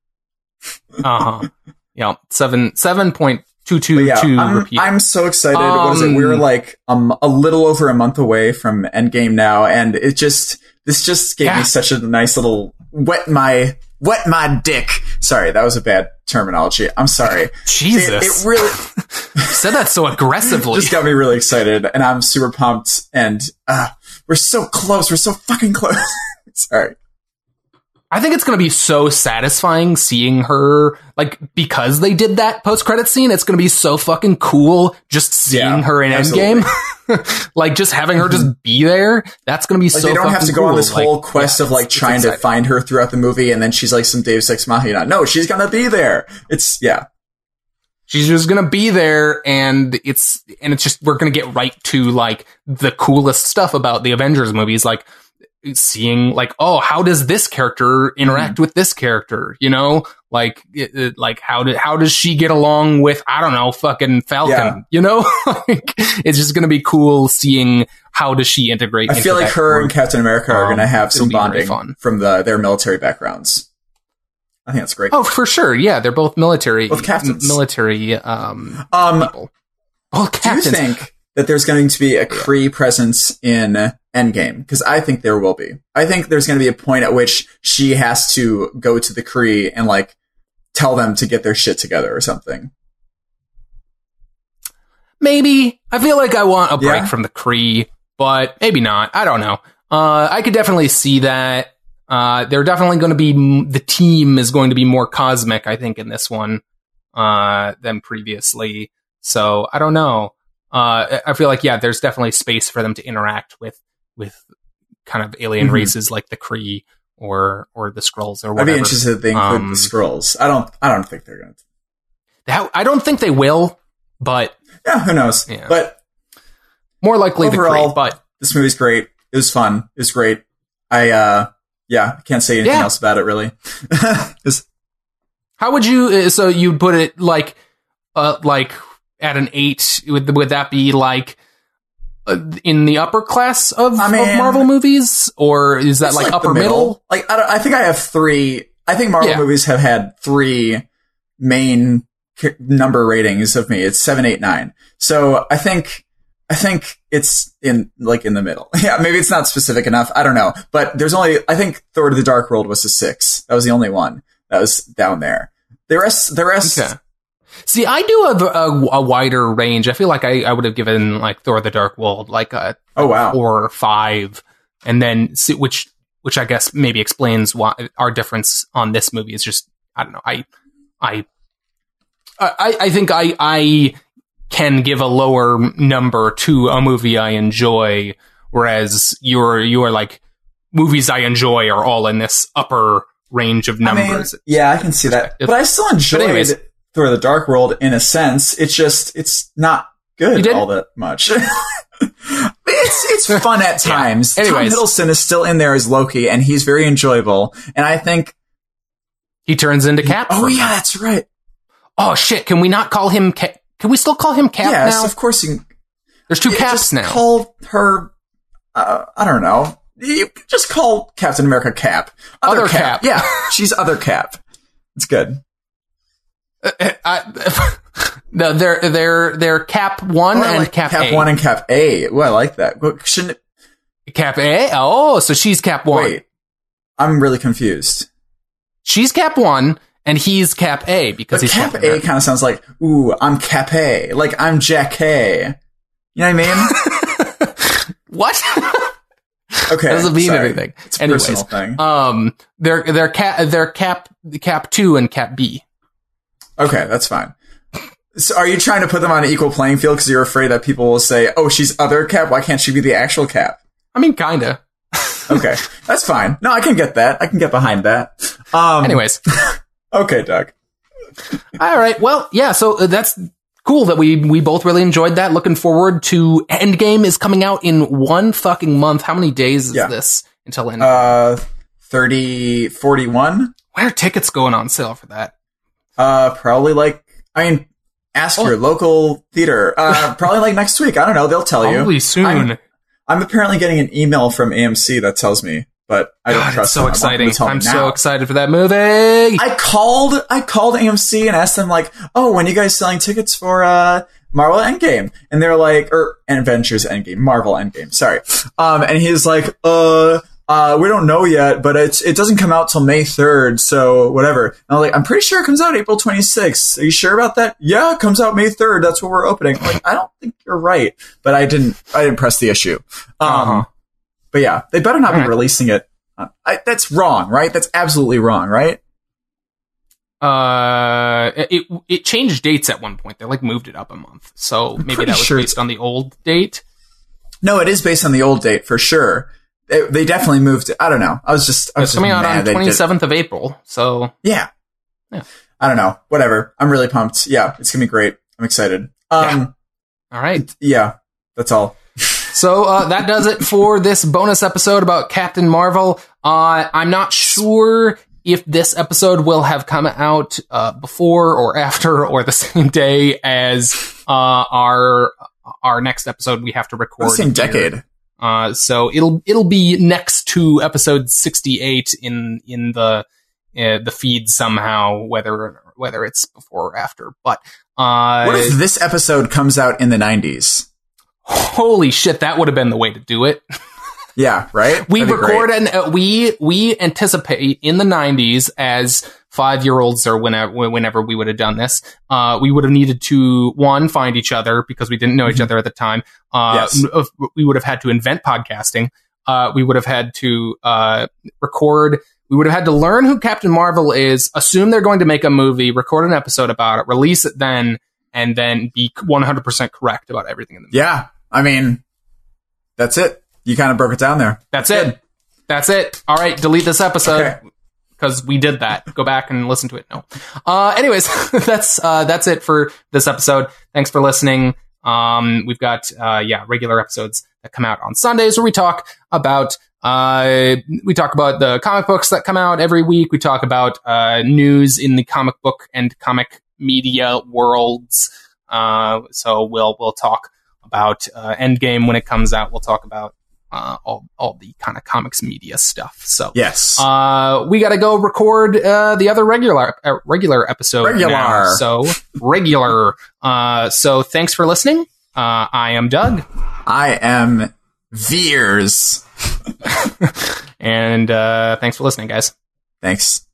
Yeah. 7.222. I'm so excited. What is it? We're like a little over a month away from Endgame now, and this just gave me such a nice little wet my dick. Sorry, that was a bad terminology. I'm sorry. Jesus. It really you said that so aggressively. Just got me really excited, and I'm super pumped, and we're so close. We're so fucking close. Sorry. I think it's going to be so satisfying seeing her, like, because they did that post-credit scene. It's going to be so fucking cool just seeing her in Endgame. Like, just having her just be there. That's going to be so fucking cool. They don't have to go on this whole quest of, like, trying to find her throughout the movie, and then she's like some Deus Ex Machina. No, she's going to be there. She's just going to be there, and it's just, we're going to get right to, like, the coolest stuff about the Avengers movies, like, seeing like, oh, how does this character interact with this character? You know, like, how does she get along with, I don't know, fucking Falcon? Yeah. You know, like, it's just gonna be cool seeing how does she integrate. I feel like her and Captain America are gonna have some bonding from their military backgrounds. I think that's great. Oh, for sure. Yeah, they're both military. Both captains. Military. People. Both captains. Do you think that there's going to be a Kree presence in Endgame? Because I think there will be. I think there's going to be a point at which she has to go to the Kree and like tell them to get their shit together or something. Maybe. I feel like I want a break from the Kree, but maybe not. I don't know. I could definitely see that. They're definitely going to be, the team is going to be more cosmic, I think, in this one than previously. So I don't know. I feel like, there's definitely space for them to interact with kind of alien races like the Kree or the Skrulls or whatever. I'd be interested if they include the Skrulls. I don't think they're going to. I don't think they will, but who knows? Yeah. But more likely overall, the Kree. But this movie's great. It was fun. It was great. I can't say anything else about it really. How would you? So you'd put it like at an 8, would that be like in the upper class of Marvel movies, or is that like upper middle? Like I think I have 3. I think Marvel movies have had 3 main number ratings of me. It's 7, 8, 9. So I think it's in the middle. Yeah, maybe it's not specific enough. I don't know, but I think Thor: The Dark World was a 6. That was the only one that was down there. The rest. Okay. See, I do a wider range. I feel like I would have given like Thor: The Dark World like a 4 or 5, and then which I guess maybe explains why our difference on this movie is just, I don't know. I think I can give a lower number to a movie I enjoy, whereas you're like, movies I enjoy are all in this upper range of numbers. I can see that, but I still enjoyed Thor: The Dark World in a sense. It's not good all that much. It's fun at times. Tom Hiddleston is still in there as Loki, and he's very enjoyable. And I think he turns into Cap. That's right. Oh shit! Can we not call him Cap? Can we still call him Cap now? Yes, of course you can. There's 2 Caps now. Call her. I don't know. You just call Captain America Cap. Other Cap. Yeah, she's Other Cap. It's good. They're Cap 1 and Cap A. Cap 1 and Cap A. Well, I like that. Shouldn't it? Cap A? Oh, so she's Cap 1. Wait, I'm really confused. She's Cap 1 and he's Cap A because he's Cap A kind of sounds like, ooh, I'm Cap A. Like I'm Jack A. You know what I mean? What? Okay. Doesn't mean sorry. anything. It's a Anyways, personal thing. they're cap 2 and cap B. Okay, that's fine. So are you trying to put them on an equal playing field because you're afraid that people will say, oh, she's other Cap? Why can't she be the actual Cap? I mean, kinda. Okay, that's fine. No, I can get that. I can get behind that. Anyways. Okay, Doug. All right. Well, yeah, so that's cool that we both really enjoyed that. Looking forward to Endgame is coming out in 1 fucking month. How many days is this until Endgame? 41. Where are tickets going on sale for that? Probably ask your local theater. Probably like next week. I don't know. They'll tell you. Probably soon. I'm apparently getting an email from AMC that tells me, but I don't trust them. It's so exciting. I'm so excited for that movie. I called AMC and asked them like, oh, when are you guys selling tickets for Marvel Endgame? And they're like, or Avengers Endgame, Marvel Endgame. Sorry. And he's like, we don't know yet, but it doesn't come out till May 3rd, so whatever. And I was like, I'm pretty sure it comes out April 26th. Are you sure about that? Yeah, it comes out May 3rd. That's what we're opening. I'm like, I don't think you're right, but I didn't press the issue. But yeah, they better not be releasing it. That's wrong, right? That's absolutely wrong, right? It changed dates at one point. They moved it up a month, so maybe that was based on the old date. No, it is based on the old date for sure. They definitely moved it. I don't know. I was coming out on 27th of April. So yeah. I don't know. Whatever. I'm really pumped. Yeah, it's gonna be great. I'm excited. All right. Yeah, that's all. So that does it for this bonus episode about Captain Marvel. I'm not sure if this episode will have come out before or after or the same day as our next episode we have to record. The same decade. So it'll be next to episode 68 in the feed somehow, whether it's before or after. But what if this episode comes out in the 90s? Holy shit, that would have been the way to do it. Yeah, right? We record and we anticipate in the 90s as 5-year-olds or whenever we would have done this, we would have needed to, one, find each other because we didn't know each other at the time. Yes. We would have had to invent podcasting. We would have had to record. We would have had to learn who Captain Marvel is, assume they're going to make a movie, record an episode about it, release it then, and then be 100% correct about everything in the movie. Yeah, I mean, that's it. You kind of broke it down there. That's it. That's it. All right, delete this episode because we did that. Go back and listen to it. No. Anyways, that's it for this episode. Thanks for listening. We've got regular episodes that come out on Sundays where we talk about the comic books that come out every week. We talk about news in the comic book and comic media worlds. So we'll talk about Endgame when it comes out. We'll talk about all the kind of comics media stuff. So yes, we got to go record the other regular episode. Now. So regular. So thanks for listening. I am Doug. I am Veers. And thanks for listening, guys. Thanks.